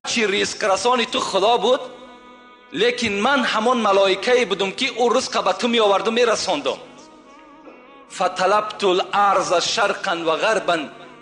چی ریسک رسانی تو خدا بود، لیکن من همون ملائکه بودم که او رزق به تو می آوردم می رساندم. فطلبت الارض شرقا و غربا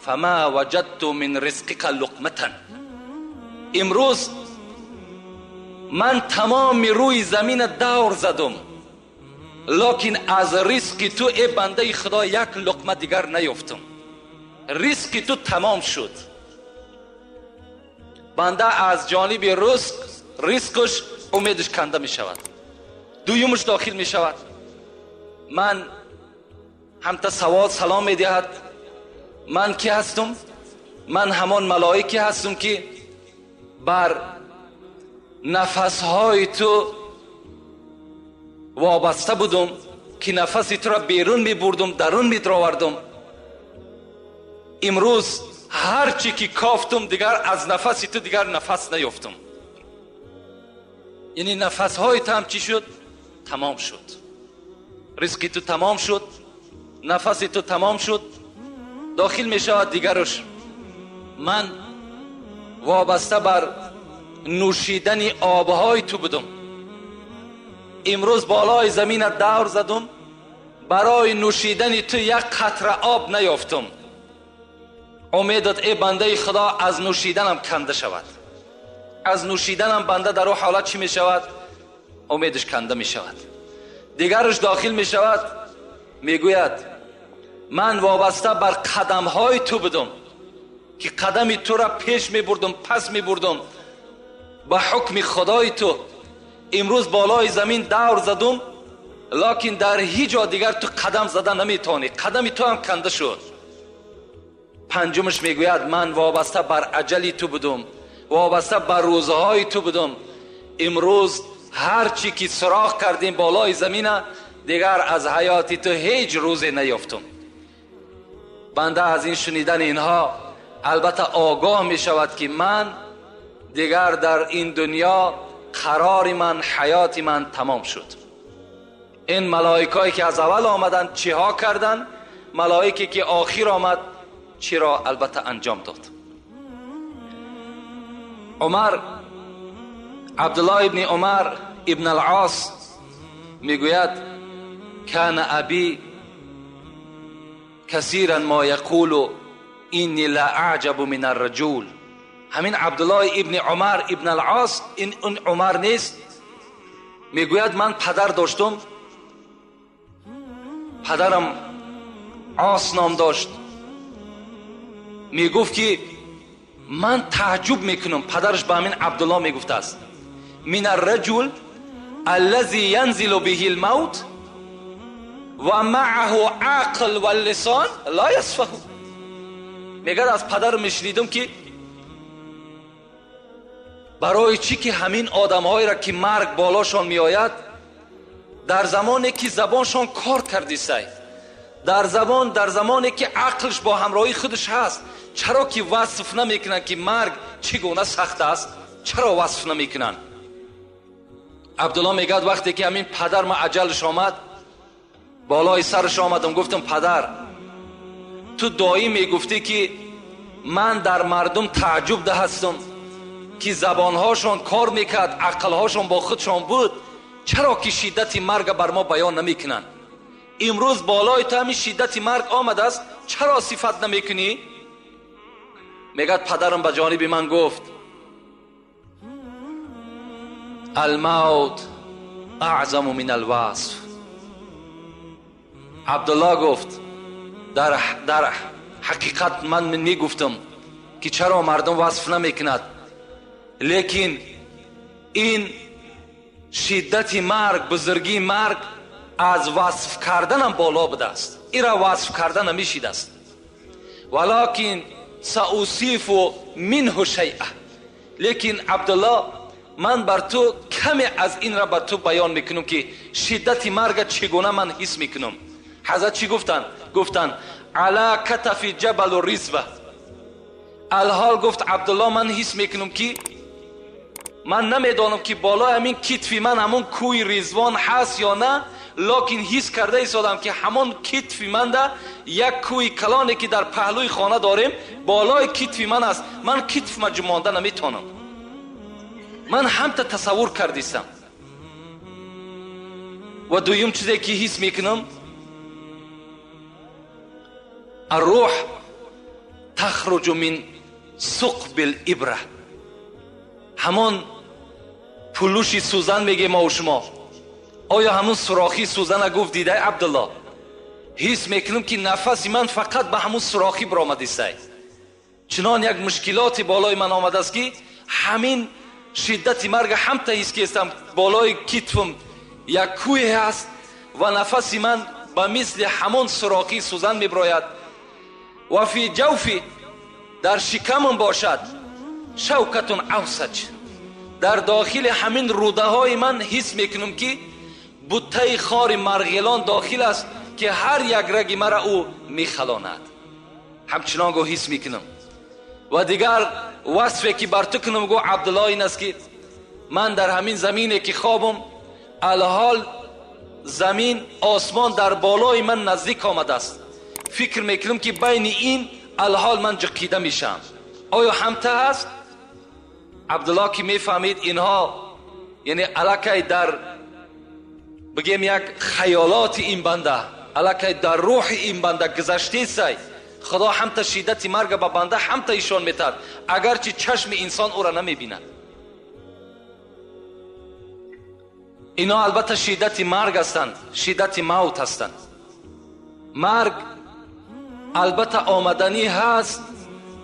فما وجدت من رزقك لقمه. امروز من تمام روی زمین دور زدم، لیکن از رزق تو ای بنده خدا یک لقمه دیگر نیافتم. رزق تو تمام شد. بنده از جانب رزقش امیدش کنده می شود، دویمش داخل می شود. من همتا سوال سلام می دهد. من کی هستم؟ من همان ملائکی هستم که بر نفسهای تو وابسته بودم، که نفسی تو را بیرون می بردم، درون می دراوردم. امروز هرچی که کافتم دیگر از نفسی تو دیگر نفس نیافتم. یعنی نفسهای تو هم چی شد؟ تمام شد. رزق تو تمام شد، نفس تو تمام شد. داخل می شود دیگرش. من وابسته بر نوشیدن آبهای تو بودم. امروز بالای زمین دور زدم، برای نوشیدن تو یک قطره آب نیافتم. امیدت ای بنده خدا از نوشیدنم کنده شود. از نوشیدنم بنده در او حالت چی می شود؟ امیدش کنده می شود. دیگرش داخل می شود، می گوید من وابسته بر قدم های تو بودم، که قدم تو را پیش می بردم پس می بردم به حکم خدای تو. امروز بالای زمین دور زدم، لیکن در هیچ جا دیگر تو قدم زده نمی توانی. قدم تو هم کنده شد. پنجمش می گوید من وابسته بر اجل تو بودم، وابسته بر روزهای تو بودم. امروز هرچی که سراغ کردیم بالای زمینه دیگر از حیاتی تو هیچ روزی نیافتم. بنده از این شنیدن اینها البته آگاه می شود که من دیگر در این دنیا قرار من، حیات من تمام شد. این ملائکایی که از اول آمدن چی ها کردن؟ ملائکی که آخر آمد چی را البته انجام داد. عبدالله ابن عمر ابن العاص میگوید کان ابی کثیرا ما یقول اینی لا اعجب من الرجل. همین عبدالله ابن عمر ابن العاص، این عمر نیست، میگوید من پدر داشتم، پدرم عاص نام داشت. میگفت که من تعجب میکنم، پدرش به همین عبدالله میگفته است، من الرجل الذي ينزل به الموت و معه عقل و لسان لا يصفه. میگه از پدر میشنیدم که برای چی که همین آدم‌هایی را که مرگ بالاشان میآید در زمانی که زبانشان کار کردی سعی، در زمانی که عقلش با همراهی خودش هست، چرا که وصف نمیکنن که مرگ چگونه سخت است؟ چرا وصف نمیکنن؟ عبدالله میگه وقتی که همین پدر ما اجلش آمد بالای سرش آمدم، گفتم پدر تو دایی میگفتی که من در مردم تعجب ده هستم که زبانهاشون کار میکرد، عقلهاشون با خودشون بود، چرا که شدت مرگ بر ما بیان نمیکنن؟ امروز بالای تو همین شدت مرگ آمده است، چرا صفت نمیکنی؟ میگه پدرم به جانب من گفت الموت اعظم من الوصف. عبدالله گفت در حقیقت من میگفتم که چرا مردم وصف نمیکند، لیکن این شدت مرگ، بزرگی مرگ از وصف کردنم بالا بوده است. این را وصف کردن نمیشید است. ولکن سأوصف منه شیئا. لیکن عبدالله من بر تو کمی از این را بر تو بیان میکنم که شدت مرگ چگونه من حس میکنم. حضرت چی گفتن علا کتف جبل و رزوه. الحال گفت عبدالله من حس میکنم که من نمیدانم که بالا همین کتفی من همون کوی رزوان هست یا نه، لکن حس کرده ایستادم که همان کتف من ده یک کوی کلانی که در پهلوی خانه داریم بالای کتف من است. من کتف ما جمانده نمیتونم. من همتا تصور کردیستم. و دویم چیزی که حس میکنم، الروح تخرج من ثقب الابره، همان پلوشی سوزن میگه ما و شما. آیا همون سوراخی سوزن گفت دیده عبدالله؟ حس میکنم که نفس من فقط به همون سوراخی برآمده است. چنان یک مشکلاتی بالای من آمده است که همین شدت مرگ همتا حس کردم. بالای کتفم یک کوه هست و نفس من به مثل همون سوراخی سوزن میبراید. و فی جوفی، در شکمم باشد، شوکت اوسج، در داخل همین روده های من حس میکنم که بوته خار مرغلان داخل است که هر یک رگ مرا او میخلاند. همچنان گو حس میکنم. و دیگر وصفی که بر تو کنم گو عبدالله این است که من در همین زمینی که خوابم، الحال زمین آسمان در بالای من نزدیک آمده است. فکر میکنم که بین این الحال من جقیده میشم. آیا همتا هست؟ عبدالله که میفهمید اینها یعنی الکی در بگیم یک خیالات این بنده، الکی در روح این بنده گذشته سای. خدا همتا شدت مرگ به بنده همتا ایشان میتد، اگرچه چشم انسان او را نمیبیند. اینا البته شدت مرگ هستند، شدت موت هستند. مرگ البته آمدنی هست،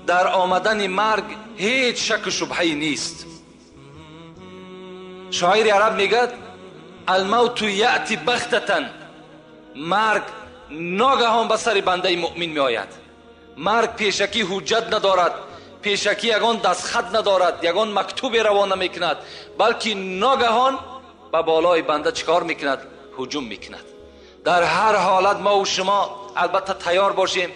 در آمدن مرگ هیچ شک و شبهه‌ای نیست. شاعر عرب میگه الموت یأتی بغتة، مرگ ناگهان به سر بنده مؤمن می آید. مرگ پیشکی حجت ندارد، پیشکی یگان دستخط ندارد، یگان مکتوب روان نمی کند، بلکه ناگهان به بالای بنده چکار میکند؟ هجوم میکند. در هر حالت ما و شما البته تیار باشیم.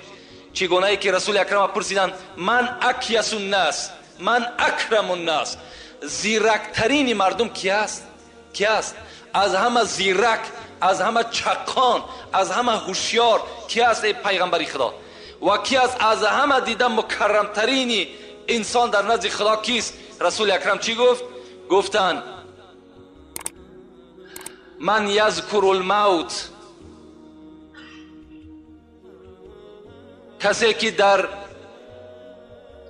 چگونه ای که رسول اکرم پرسیدند من اکیس الناس، من اکرم الناس، زیرکترین مردم کی است؟ کی است؟ از همه زیرک، از همه چقان، از همه هوشیار کی است ای پیغمبر خدا؟ و کی است از همه دیده مکرمترین انسان در نزد خدا کیست؟ رسول اکرم چی گفت؟ گفتند من یذکر الموت،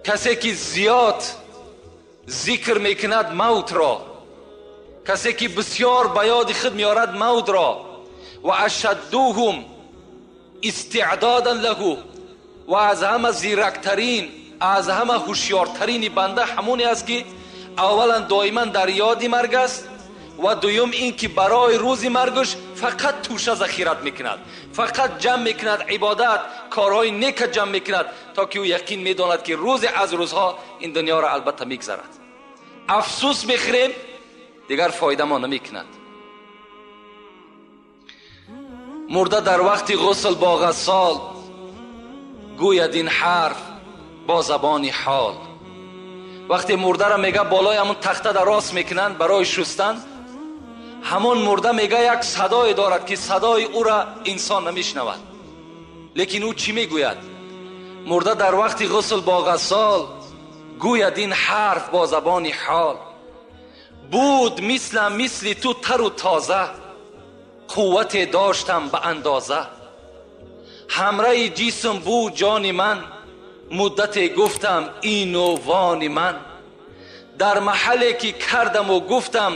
کسی که زیاد ذکر میکند موت را، کسی که بسیار به یاد خود میارد موت را. و اشدوهم استعدادا له، و از همه زیرکترین، از همه هوشیارترین بنده همونی است که اولا دائما در یاد مرگ است و دویم این که برای روز مرگش فقط توشه ذخیرت میکند، فقط جمع میکند، عبادت، کارهای نیک جمع میکند تا که او یقین میداند که روز از روزها این دنیا را البته میگذرد. افسوس میخوریم دیگر فایده ما نمیکند. مرده در وقت غسل با غسال گوید این حرف با زبان حال. وقتی مرده را میگه بالای همون تخته در راست میکنند برای شستن، همون مرده میگه یک صدای دارد که صدای او را انسان نمیشنود. لیکن او چی میگوید؟ مرده در وقت غسل با غسال گوید این حرف با زبان حال. بود مثل تو تر و تازه، قوت داشتم به اندازه. همراه جسم بود جان من، مدت گفتم این و وان من. در محلی که کردم و گفتم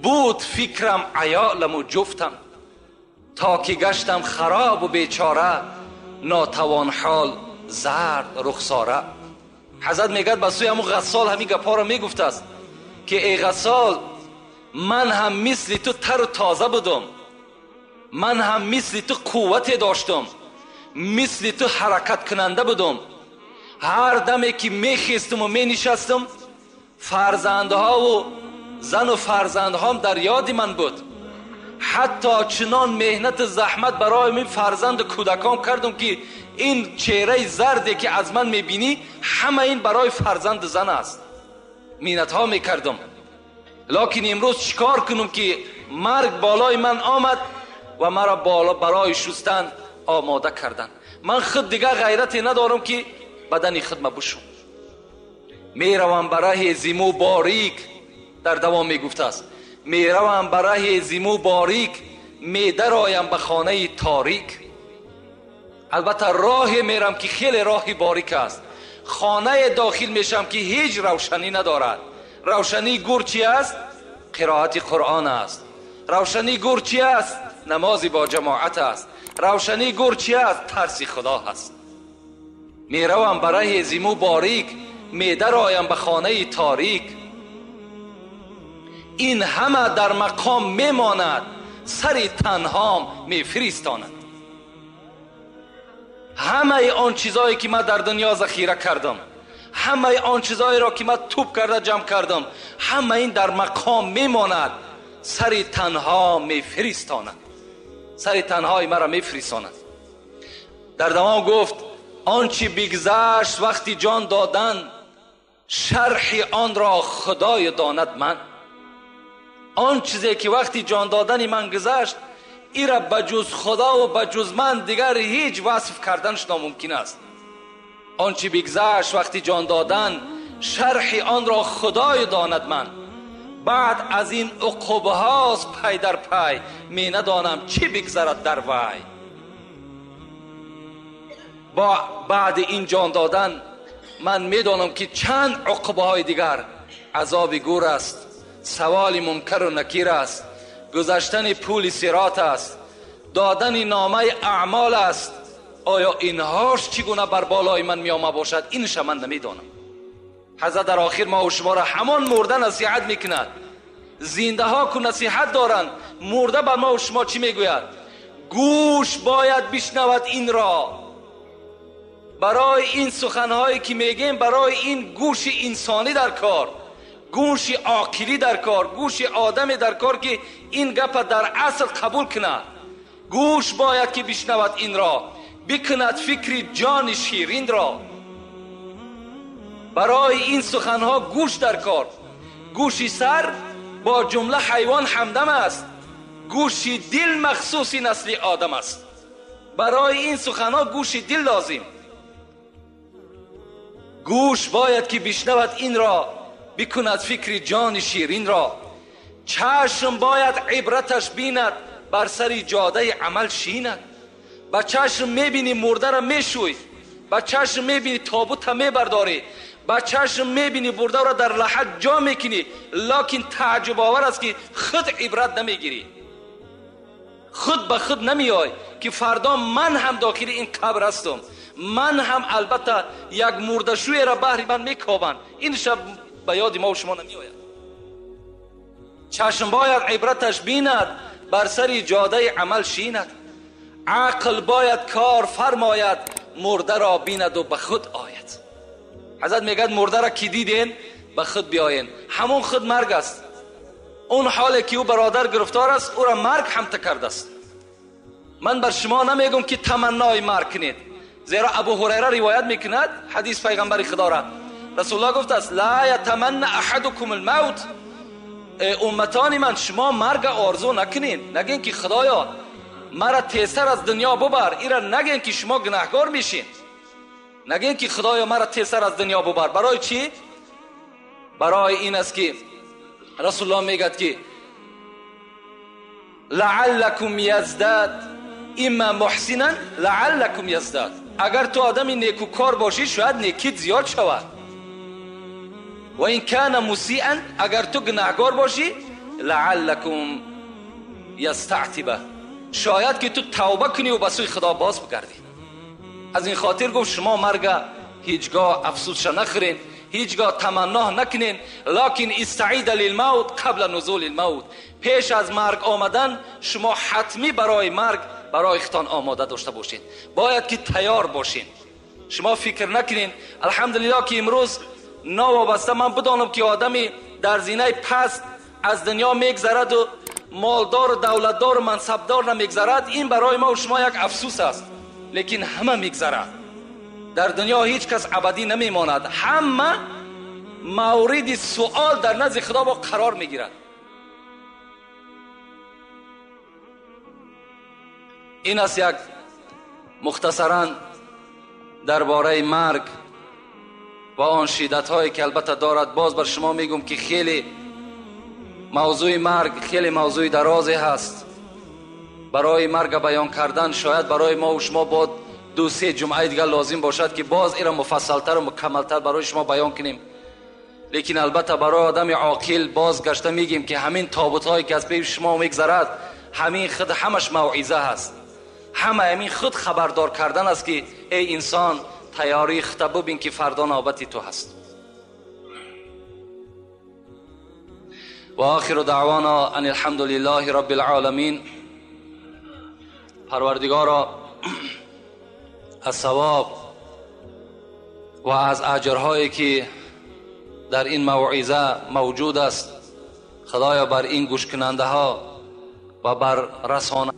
بود فکرم عیالم و جفتم. تا که گشتم خراب و بیچاره، ناتوان حال زرد رخساره. حضرت میگه به سوی همون غسال همین گپا را میگفت است که ای غسال من هم مثل تو تر و تازه بودم، من هم مثل تو قوت داشتم، مثل تو حرکت کننده بودم. هر دمی که میخیستم و مینشستم فرزندها و زن و فرزندهام در یاد من بود. حتی چنان مهنت زحمت برای من فرزند کودکان کردم که این چهره زردی که از من میبینی همه این برای فرزند زن است. مهنت ها میکردم. لکن امروز چیکار کنم که مرگ بالای من آمد و مرا بالا برای شستن آماده کردن. من خود دیگه غیرتی ندارم که بدن خود ما بشم. میروم برای زیمو باریک، در دوام میگفته است میروم برای زیمو باریک، میدرایم به خانه تاریک. البته راه میرم که خیلی راه باریک است. خانه داخل میشم که هیچ روشنی ندارد. روشنی گور چی است؟ قرائت قرآن است. روشنی گور چی است؟ نماز با جماعت است. روشنی گور چی است؟ ترس خدا است. میروم برای زیمو باریک، میدرایم به خانه تاریک. این همه در مقام میماند، سر تنها میفرستاند. همه آن چیزایی که من در دنیا ذخیره کردم، همه آن چیزایی را که من توپ کرده جمع کردم، همه این در مقام میماند، سر تنها میفرستاند. سر تنهای مرا میفرستاند. در دوام گفت آنچه بگذشت وقتی جان دادن، شرح آن را خدای داند من. آن چیزی که وقتی جان دادن من گذشت، ای را بجز خدا و بجز من دیگر هیچ وصف کردنش ناممکن است. آنچه بگذشت وقتی جان دادن، شرح آن را خدای داند من. بعد از این عقوبه هاست پی در پی، می ندانم چی بگذرد در وی. بعد این جان دادن من میدانم که چند عقوبه های دیگر، عذاب گور است، سوال منکر و نکیر است، گذشتن پول صراط است، دادن نامه اعمال است. آیا اینهاش چگونه بر بالای من میامه باشد؟ اینش من نمیدانم. حضرت در آخر ما و شما را همان مرده نصیحت میکند. زنده ها که نصیحت دارند، مرده بر ما و شما چی میگوید؟ گوش باید بشنود این را. برای این سخنهایی که میگیم، برای این گوش انسانی در کار، گوش عاقلی در کار، گوش آدمی در کار که این گپ در اصل قبول کند. گوش باید که بشنود این را، بکند فکر جان شیرین را. برای این سخنها گوش در کار. گوش سر با جمله حیوان همدم است، گوش دل مخصوص نسل آدم است. برای این سخنها گوش دل لازم. گوش باید که بشنود این را، بکند فکر جان شیرین را. چشم باید عبرتش بیند، بر سر جاده عمل شیند. با چشم میبینی مرده را میشوی، با چشم میبینی تابوت را میبرداری، با چشم میبینی برده را در لحد جا میکنی، لکن تعجب آور است که خود عبرت نمیگیری. خود به خود نمیای که فردا من هم داخل این قبر هستم، من هم البته یک مردشوی را بهر من میکابند. این شب به یاد ما و شما نمیآید. چشم باید عبرتش بیند، بر سر جاده عمل شیند. عقل باید کار فرماید، مرده را بیند و به خود آید. حضرت میگد مرده را که دیدین به خود بیاین. همون خود مرگ است. اون حالی که او برادر گرفتار است، او را مرگ هم کرده است. من بر شما نمیگم که تمنای مرگ کنید، زیرا ابو هریره روایت میکند، حدیث پیغمبر خدا را رسول الله گفته است لا یتمنى احدکم الموت. امتان من، شما مرگ آرزو نکنین. نگین که خدایا مرا تیزتر از دنیا ببر. ایرا نگین که شما گناهکار میشین. نگین که خدایا مرا تیزتر از دنیا ببر. برای چی؟ برای این است که رسول الله میگد که لعلکم یزداد، اما محسنا لعلکم یزداد. اگر تو آدم نیکوکار باشی شاید نیکیت زیاد شود. و این کان مسیئا، اگر تو گناهکار باشی لعلکم یستعتبه، شاید که تو توبه کنی و به سوی خدا باز بگردی. از این خاطر گفت شما مرگ هیچگاه افسوسش نخورین، هیچگاه تمنا نکنین، لکن استعید للموت قبل نزول الموت. پیش از مرگ آمدن شما حتمی برای مرگ برای خودتان آماده داشته باشین. باید که تیار باشین. شما فکر نکنین الحمدلله که امروز نوابسته من بدانم که آدمی در زینه پست از دنیا میگذرد و مالدار و دولتدار و منصبدار نمیگذرد، این برای ما و شما یک افسوس است. لیکن همه میگذرد. در دنیا هیچ کس ابدی نمیماند. همه مورد سوال در نزد خدا با قرار میگیرد. این است یک مختصراً درباره مرگ و آن شدت هایی که البته دارد. باز بر شما میگم که خیلی موضوع مرگ خیلی موضوع درازی هست. برای مرگ بیان کردن شاید برای ما و شما با 2-3 جمعه دیگر لازم باشد که باز ایرا مفصلتر و مکملتر برای شما بیان کنیم. لیکن البته برای آدم عاقل باز گشته میگیم که همین تابوت هایی که از پی شما میگذرد همین خود همش موعظه هست، همین خود خبردار کردن است که ای انسان تیاری خطه ببین که فردا نوبت تو هست. و آخر دعوانا ان الحمد لله رب العالمین. پروردگارا از ثواب و از اجرهایی که در این موعظه موجود است، خدایا بر این گوش کننده ها و بر رسانه